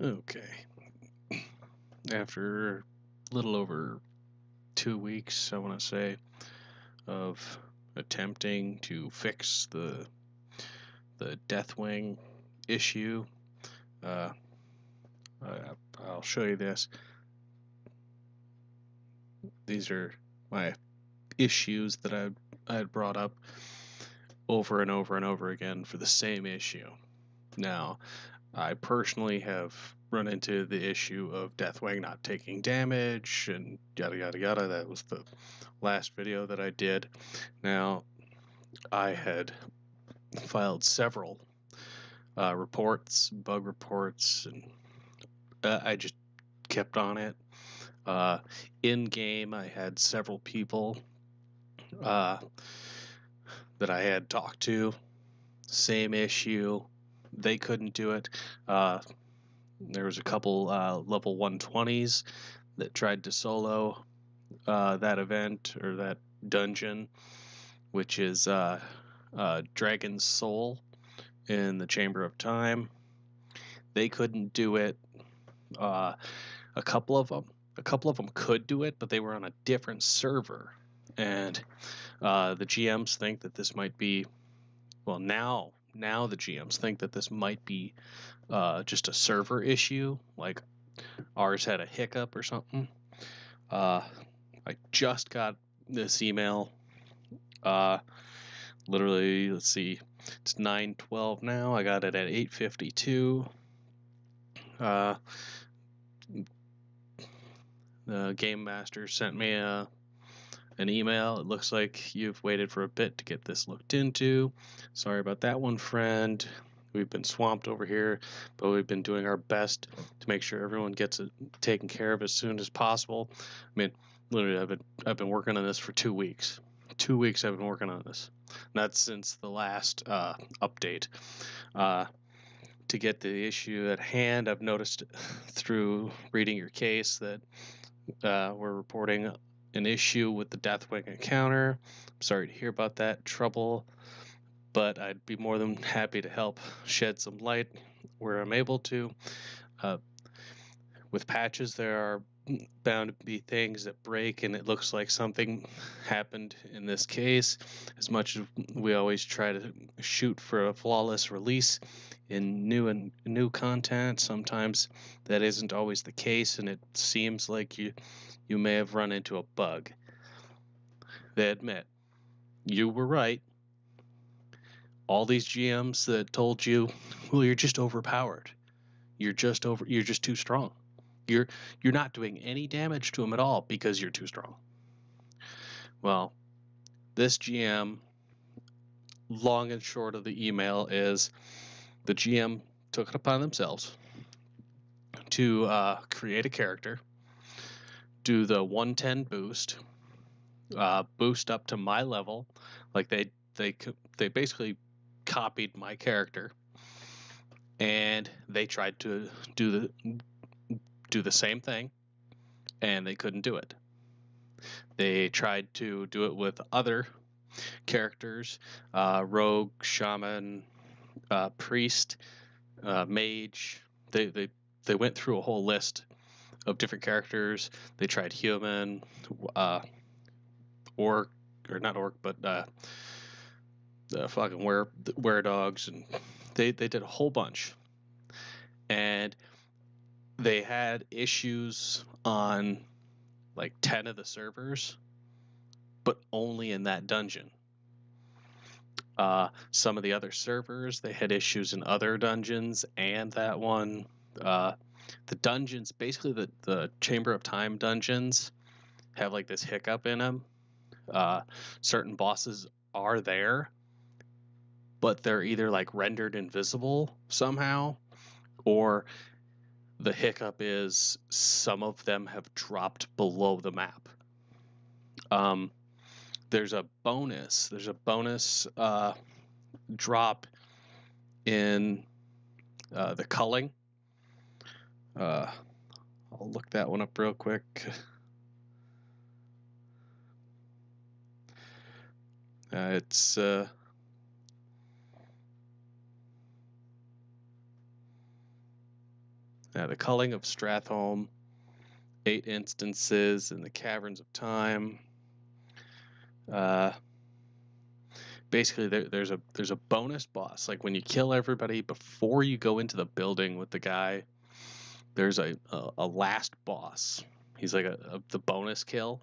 Okay. After a little over 2 weeks, I want to say, of attempting to fix the Deathwing issue, uh, I'll show you this. These are my issues that I had brought up over and over and over again for the same issue. Now, I personally have run into the issue of Deathwing not taking damage and yada yada yada. That was the last video that I did. Now, I had filed several reports, bug reports, and I just kept on it. In game, I had several people that I had talked to. Same issue. They couldn't do it. There was a couple level 120s that tried to solo that event or that dungeon, which is Dragon's Soul in the Chamber of Time. They couldn't do it. A couple of them could do it, but they were on a different server, and the GMs think that this might be, well, now the GMs think that this might be just a server issue, like ours had a hiccup or something. I just got this email. Literally, let's see, it's 9:12 now. I got it at 8:52. The game master sent me an email. It looks like you've waited for a bit to get this looked into. Sorry about that one, friend. We've been swamped over here, but we've been doing our best to make sure everyone gets it taken care of as soon as possible. I mean, literally, I've been working on this for 2 weeks. 2 weeks I've been working on this. And that's since the last update. To get the issue at hand, I've noticed through reading your case that we're reporting an issue with the Deathwing encounter. I'm sorry to hear about that trouble, but I'd be more than happy to help shed some light where I'm able to. With patches, there are bound to be things that break, and it looks like something happened in this case. As much as we always try to shoot for a flawless release in new content, sometimes that isn't always the case, and it seems like you may have run into a bug. They admit you were right. All these GMs that told you, well, you're just overpowered. You're just too strong. You're not doing any damage to them at all because you're too strong. Well, this GM, long and short of the email is the GM took it upon themselves to create a character, do the 110 boost, boost up to my level. Like they basically copied my character, and they tried to do the same thing, and they couldn't do it. They tried to do it with other characters, rogue, shaman, priest, mage. They went through a whole list of different characters. They tried human, orc, or not orc, but fucking were dogs, and they did a whole bunch, and they had issues on like 10 of the servers, but only in that dungeon. Some of the other servers, they had issues in other dungeons and that one. The dungeons, basically the Chamber of Time dungeons, have like this hiccup in them. Certain bosses are there, but they're either like rendered invisible somehow, or the hiccup is some of them have dropped below the map. There's a bonus drop in the culling. I'll look that one up real quick. It's The Culling of Stratholme, 8 instances in the Caverns of Time. Basically, there's a bonus boss. Like when you kill everybody before you go into the building with the guy, there's a last boss. He's like the bonus kill,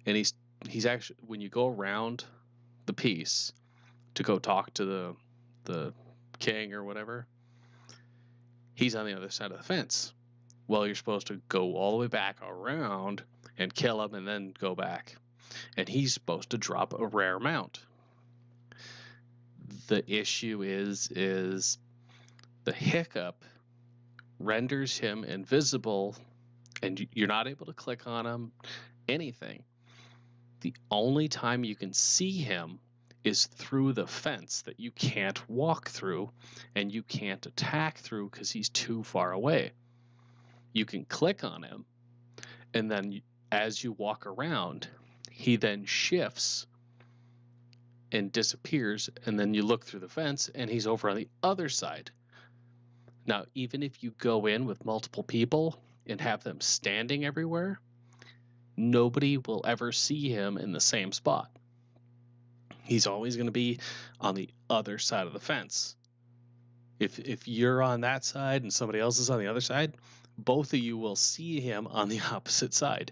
and he's actually, when you go around the piece to go talk to the king or whatever, he's on the other side of the fence. Well, you're supposed to go all the way back around and kill him and then go back. And he's supposed to drop a rare mount. The issue is the hiccup renders him invisible, and you're not able to click on him, anything. The only time you can see him is through the fence that you can't walk through and you can't attack through because he's too far away. You can click on him, and then as you walk around, he then shifts and disappears, and then you look through the fence and he's over on the other side. Now, even if you go in with multiple people and have them standing everywhere, nobody will ever see him in the same spot. He's always going to be on the other side of the fence. If you're on that side and somebody else is on the other side, both of you will see him on the opposite side.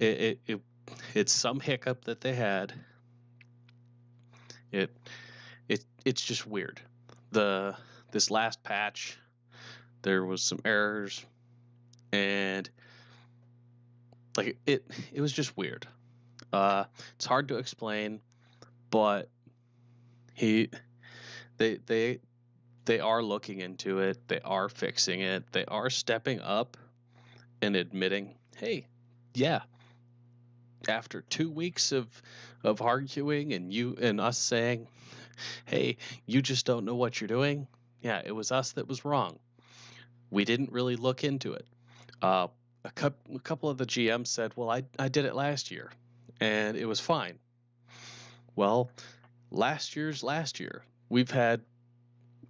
It's some hiccup that they had. It's just weird. This last patch, there was some errors, and like it was just weird. It's hard to explain, but they are looking into it. They are fixing it. They are stepping up and admitting, hey, yeah, after 2 weeks of arguing and you and us saying, hey, you just don't know what you're doing. Yeah, it was us that was wrong. We didn't really look into it. A couple of the GMs said, well, I did it last year and it was fine. Well, last year's last year. We've had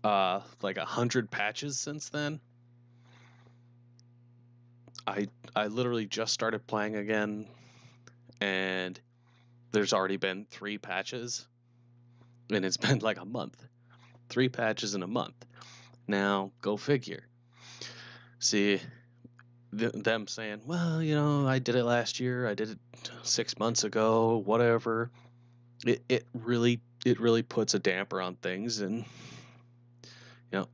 like 100 patches since then. I literally just started playing again, and there's already been 3 patches, and it's been like a month. 3 patches in a month. Now, go figure. See, them saying, well, you know, I did it last year, I did it 6 months ago, whatever. It really puts a damper on things, and you know,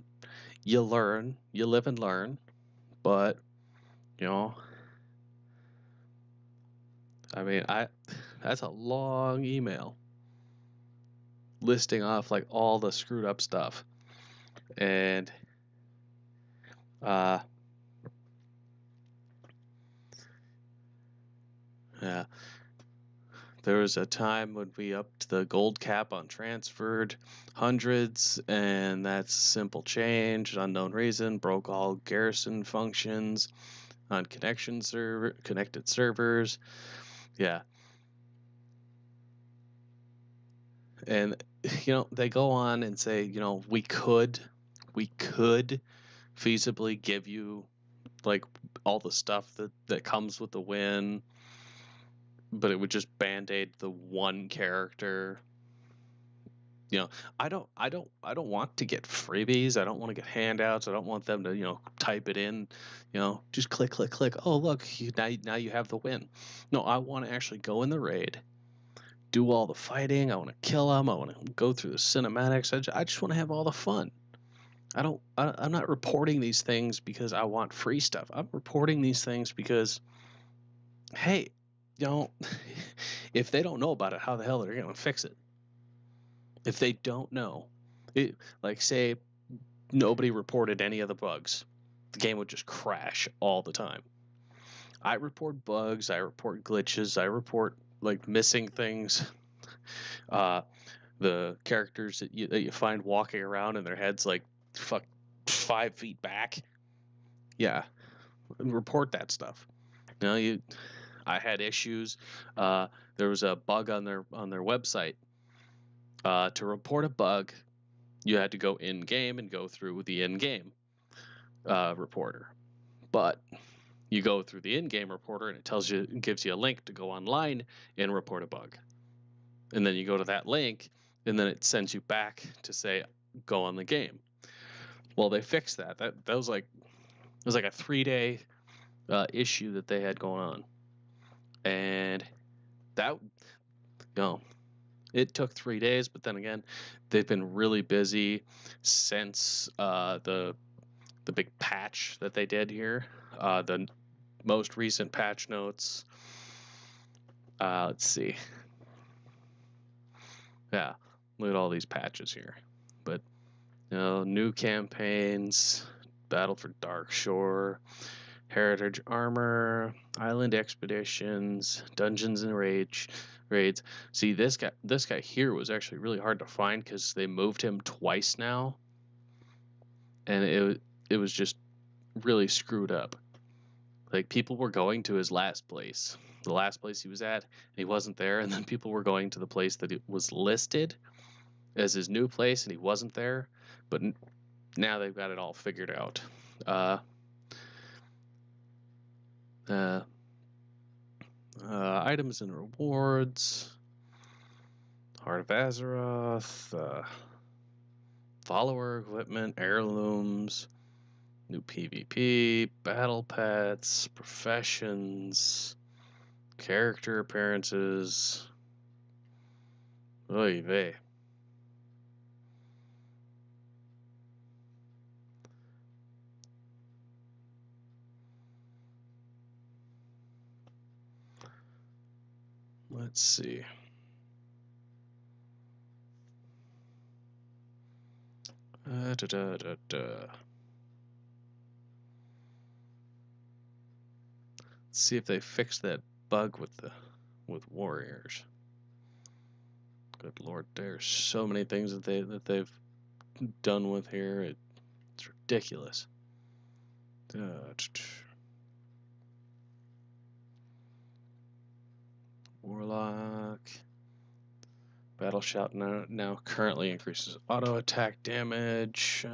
you learn, you live and learn, but you know, I mean, that's a long email listing off like all the screwed up stuff. And yeah, there was a time when we upped the gold cap on transferred hundreds, and that's simple change, unknown reason, broke all garrison functions on connected servers. Yeah. And you know, they go on and say, you know, we could feasibly give you like all the stuff that comes with the win, but it would just band-aid the one character. You know, I don't want to get freebies. I don't want to get handouts. I don't want them to, you know, type it in, you know, just click. Oh, look, now you have the win. No, I want to actually go in the raid, do all the fighting. I want to kill them. I want to go through the cinematics. I just want to have all the fun. I'm not reporting these things because I want free stuff. I'm reporting these things because, hey, you know, if they don't know about it, how the hell are they going to fix it? If they don't know, like say nobody reported any of the bugs, the game would just crash all the time. I report bugs, I report glitches, I report like missing things. The characters that you find walking around and their heads like 5 feet back. Yeah, report that stuff. You know, I had issues. There was a bug on their website. To report a bug, you had to go in game and go through the in game. reporter. But you go through the in-game reporter and it gives you a link to go online and report a bug. And then you go to that link and then it sends you back to say, go on the game. Well, they fixed that. That was like, it was like a 3-day issue that they had going on. And that, it took 3 days, but then again, they've been really busy since the big patch that they did here. The most recent patch notes. Let's see. Yeah, look at all these patches here. But new campaigns, Battle for Darkshore, Heritage Armor, Island Expeditions, Dungeons and Raids. See, this guy here was actually really hard to find because they moved him twice now, and it was just really screwed up. Like, people were going to his last place, the last place he was at, and he wasn't there, and then people were going to the place that it was listed as his new place, and he wasn't there. But now they've got it all figured out. Items and rewards, Heart of Azeroth, follower equipment, heirlooms, new PvP, battle pets, professions, character appearances. Oy vey. Let's see. Let's see if they fixed that bug with warriors. Good lord, there's so many things that they've done with here. It's ridiculous. Warlock. Battle Shout now currently increases auto attack damage.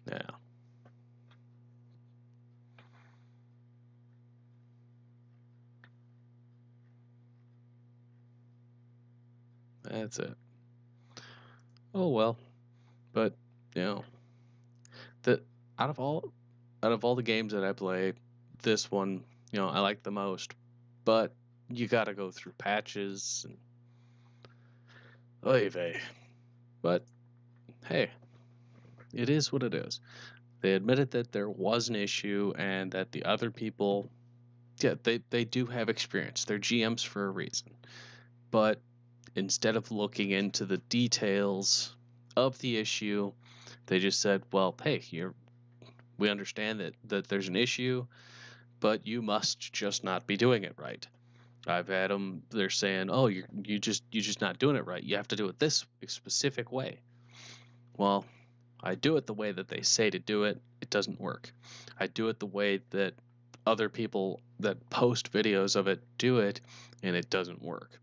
Yeah. That's it. Oh well. But the out of all the games that I play, this one, I like the most. But you got to go through patches and oy vey. But hey, it is what it is. They admitted that there was an issue and that the other people, they do have experience. They're GMs for a reason. But instead of looking into the details of the issue, they just said, well, hey, we understand that there's an issue, but you must just not be doing it right. I've had them, they're saying, oh, you're just not doing it right. You have to do it this specific way. Well, I do it the way that they say to do it. It doesn't work. I do it the way that other people that post videos of it do it, and it doesn't work.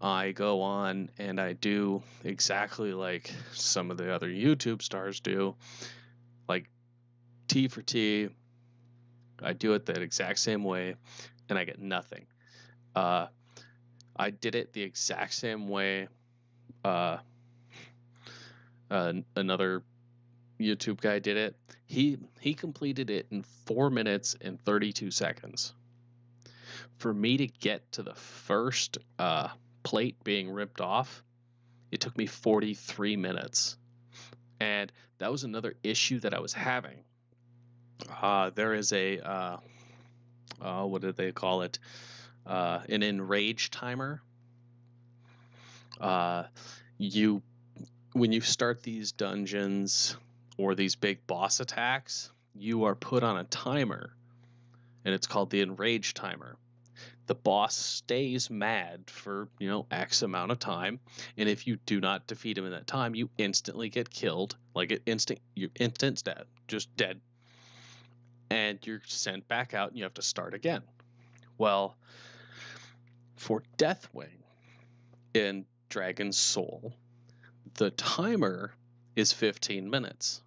I go on and I do exactly like some of the other YouTube stars do, like T for T. I do it that exact same way, and I get nothing. I did it the exact same way. Another YouTube guy did it. He completed it in 4 minutes and 32 seconds. For me to get to the first plate being ripped off, it took me 43 minutes. And that was another issue that I was having. There is a what did they call it? An enrage timer. When you start these dungeons or these big boss attacks, you are put on a timer, and it's called the enrage timer. The boss stays mad for X amount of time, and if you do not defeat him in that time, you instantly get killed. Like you're instant dead, just dead. and you're sent back out and you have to start again. Well, for Deathwing in Dragon's Soul, the timer is 15 minutes,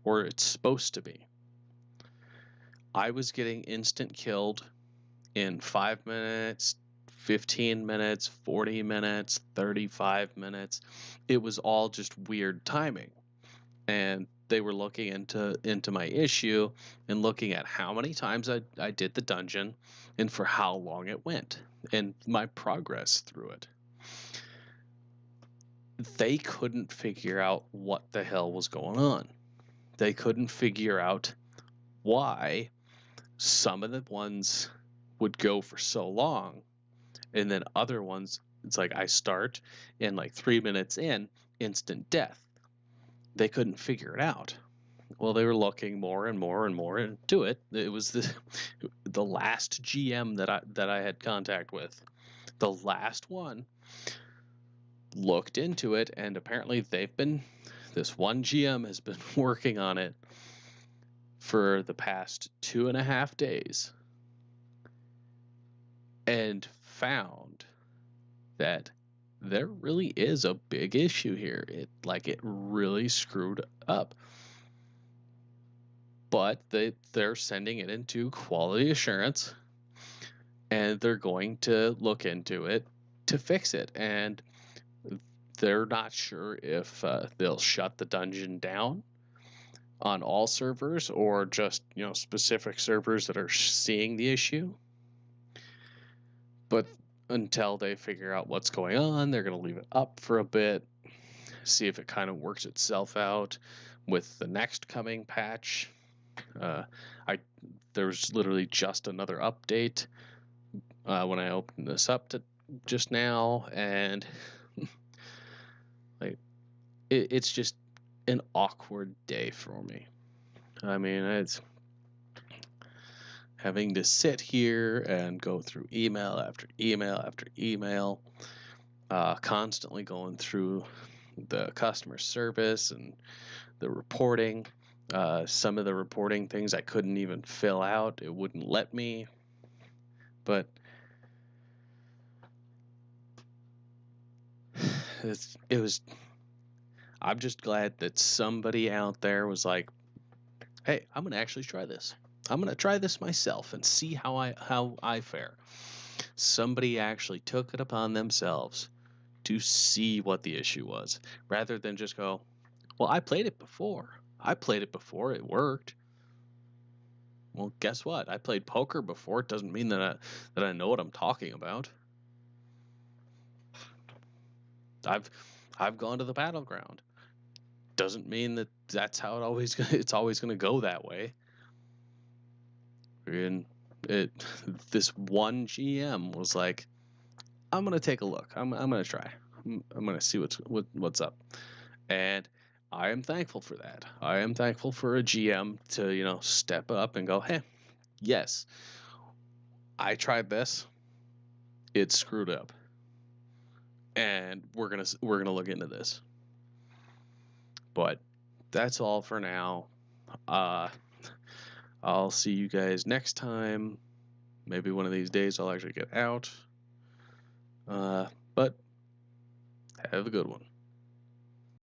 or it's supposed to be. I was getting instant killed in 5 minutes, 15 minutes, 40 minutes, 35 minutes. It was all just weird timing. And they were looking into my issue and looking at how many times I did the dungeon and for how long it went and my progress through it. They couldn't figure out what the hell was going on. They couldn't figure out why some of the ones would go for so long, and then other ones, it's like I start and like 3 minutes in, instant death. They couldn't figure it out. Well, they were looking more and more and more into it. It was the last GM that I had contact with. The last one looked into it, and apparently this one GM has been working on it for the past 2.5 days and found that there really is a big issue here. It really screwed up. But they're sending it into quality assurance, and they're going to look into it to fix it. And they're not sure if they'll shut the dungeon down on all servers or just specific servers that are seeing the issue. But until they figure out what's going on, they're going to leave it up for a bit, see if it kind of works itself out with the next coming patch. There's literally just another update when I opened this up just now, and it's just an awkward day for me. I mean, it's having to sit here and go through email after email after email, constantly going through the customer service and the reporting. Some of the reporting things I couldn't even fill out. It wouldn't let me. But I'm just glad that somebody out there was like, hey, I'm going to actually try this. I'm going to try this myself and see how I fare. Somebody actually took it upon themselves to see what the issue was, rather than just go, well, I played it before. It worked. Well, guess what? I played poker before. It doesn't mean that I know what I'm talking about. I've gone to the battleground. Doesn't mean that's how it's always going to go that way. And this one GM was like, I'm going to take a look. I'm going to try. I'm going to see what's up. And I am thankful for that. I am thankful for a GM to, step up and go, hey, yes, I tried this. It's screwed up. And we're going to look into this. But that's all for now. I'll see you guys next time. Maybe one of these days I'll actually get out. But have a good one.